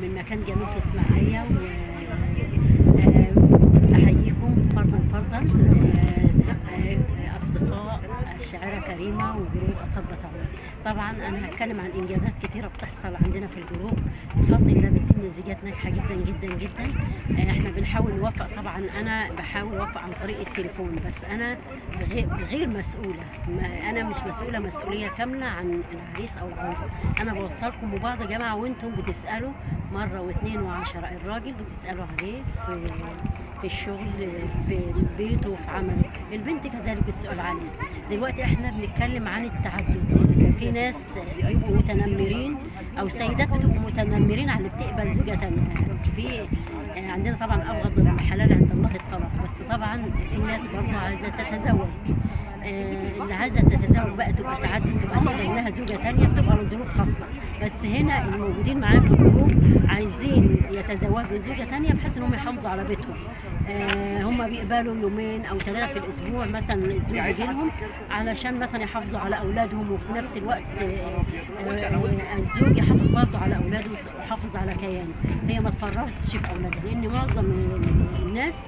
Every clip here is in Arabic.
من مكان جميل في إسماعيلية، وأحييكم فردا فردا. أصدقاء الشاعرة كريمة وجروب الخطبة طبعا أنا هتكلم عن إنجازات كتيرة بتحصل عندنا في الجروب بفضل الله، بتتم نتيجات ناجحة جدا جدا جدا. احنا بنحاول نوفق، طبعا أنا بحاول أوفق عن طريق التليفون، بس أنا غير مسؤولة، أنا مش مسؤولة مسؤولية كاملة عن العريس أو العروس. أنا بوصلكم ببعض يا جماعة، وأنتم بتسألوا مرة واثنين وعشرة. الراجل بتسألوا عليه في الشغل، في البيت وفي عمله، البنت كذلك بالسؤال عليه. دلوقتي احنا بنتكلم عن التعدد، في ناس بيبقوا متنمرين او سيدات بتبقوا متنمرين على اللي بتقبل زوجة تانية. في عندنا طبعا ابغض الحلال عند الله الطلاق، بس طبعا في ناس برضه عايزه تتزوج، اللي عايزه تتزوج بقى تبقى تعدد، تبقى تقبل لها زوجه ثانيه، بتبقى لظروف خاصه. بس هنا الموجودين معانا في الجروب عايزين يتزوجوا زوجه ثانيه بحيث انهم يحافظوا على بيتهم. هم بيقبلوا يومين او ثلاثه في الاسبوع مثلا الزوج يجي لهم علشان مثلا يحافظوا على اولادهم، وفي نفس الوقت الزوج يحافظ برضه على اولاده ويحافظ على كيانه. هي ما تفرطش في اولادها، لان معظم الناس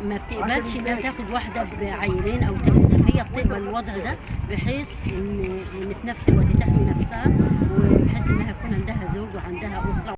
ما بتقبلش انها تاخد واحده بعيلين او ثلاثه، فهي بتقبل الوضع ده بحيث ان في نفس الوقت تحمي نفسها، وبحيث انها يكون عندها زوج وعندها اسره.